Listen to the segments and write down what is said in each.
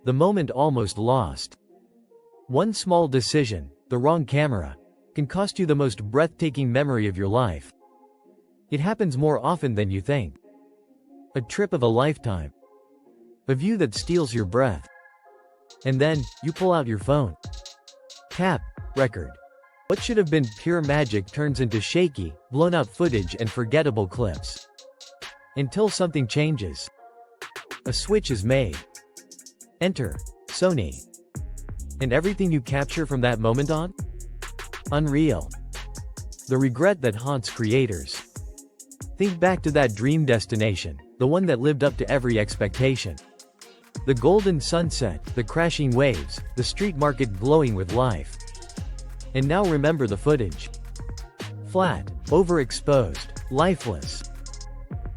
the moment almost lost. One small decision, the wrong camera, can cost you the most breathtaking memory of your life. It happens more often than you think. A trip of a lifetime. A view that steals your breath. And then, you pull out your phone. Tap, record. What should have been pure magic turns into shaky, blown-out footage and forgettable clips. Until something changes. A switch is made. Enter Sony. And everything you capture from that moment on? Unreal. The regret that haunts creators. Think back to that dream destination, the one that lived up to every expectation. The golden sunset, the crashing waves, the street market glowing with life. And now remember the footage. Flat, overexposed, lifeless.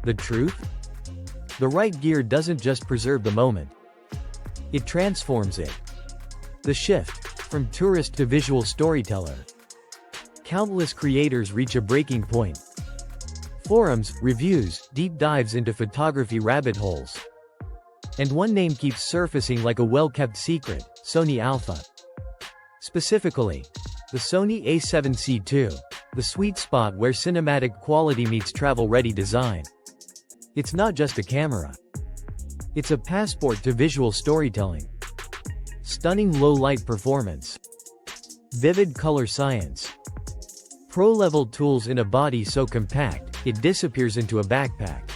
The truth? The right gear doesn't just preserve the moment. It transforms it. The shift, from tourist to visual storyteller. Countless creators reach a breaking point. Forums, reviews, deep dives into photography rabbit holes. And one name keeps surfacing like a well-kept secret, Sony Alpha. Specifically, the Sony A7C II, the sweet spot where cinematic quality meets travel-ready design. It's not just a camera. It's a passport to visual storytelling. Stunning low-light performance. Vivid color science. Pro-level tools in a body so compact, it disappears into a backpack.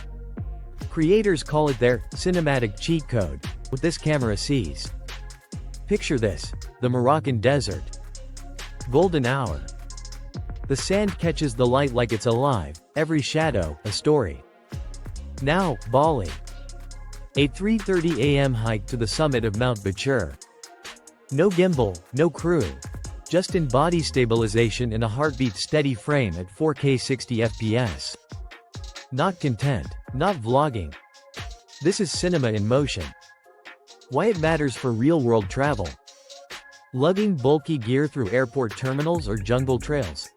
Creators call it their cinematic cheat code, what this camera sees. Picture this, the Moroccan desert. Golden hour. The sand catches the light like it's alive, every shadow, a story. Now, Bali. A 3:30 a.m. hike to the summit of Mount Batur. No gimbal, no crew. Just in body stabilization in a heartbeat steady frame at 4K 60 FPS. Not content, not vlogging. This is cinema in motion. Why it matters for real-world travel. Lugging bulky gear through airport terminals or jungle trails.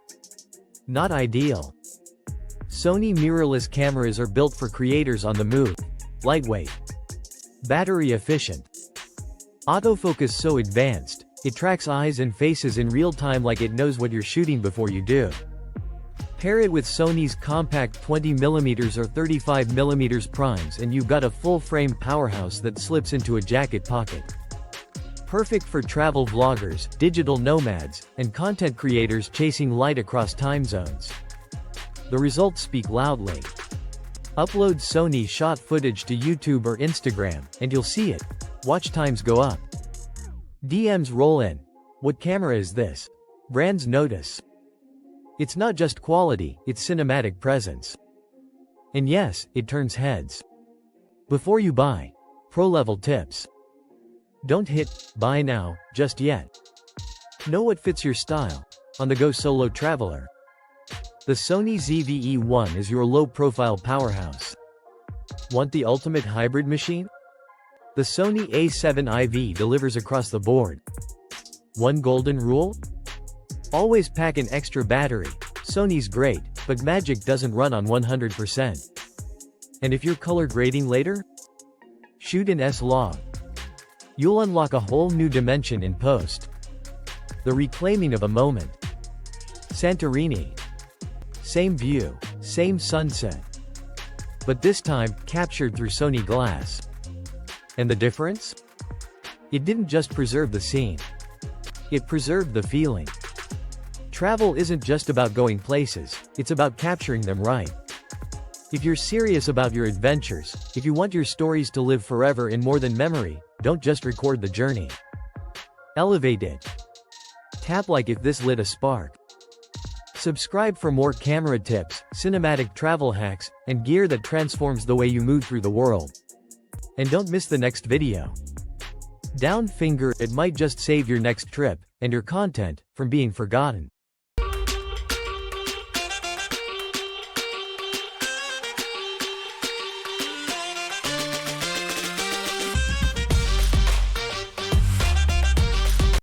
Not ideal. Sony mirrorless cameras are built for creators on the move. Lightweight. Battery efficient. Autofocus so advanced, it tracks eyes and faces in real time like it knows what you're shooting before you do. Pair it with Sony's compact 20mm or 35mm primes and you've got a full-frame powerhouse that slips into a jacket pocket. Perfect for travel vloggers, digital nomads, and content creators chasing light across time zones. The results speak loudly. Upload Sony shot footage to YouTube or Instagram, and you'll see it. Watch times go up. DMs roll in. What camera is this? Brands notice. It's not just quality, it's cinematic presence. And yes, it turns heads. Before you buy, pro-level tips. Don't hit buy now just yet. Know what fits your style. On-the-go solo traveler. The Sony ZV-E1 is your low-profile powerhouse. Want the ultimate hybrid machine? The Sony A7 IV delivers across the board. One golden rule? Always pack an extra battery. Sony's great, but magic doesn't run on 100%. And if you're color grading later? Shoot in S-Log. You'll unlock a whole new dimension in post. The reclaiming of a moment. Santorini. Same view, same sunset. But this time, captured through Sony glass. And the difference? It didn't just preserve the scene. It preserved the feeling. Travel isn't just about going places, it's about capturing them right. If you're serious about your adventures, if you want your stories to live forever in more than memory, don't just record the journey. Elevate it. Tap like if this lit a spark. Subscribe for more camera tips, cinematic travel hacks, and gear that transforms the way you move through the world. And don't miss the next video. Down finger, it might just save your next trip, and your content, from being forgotten.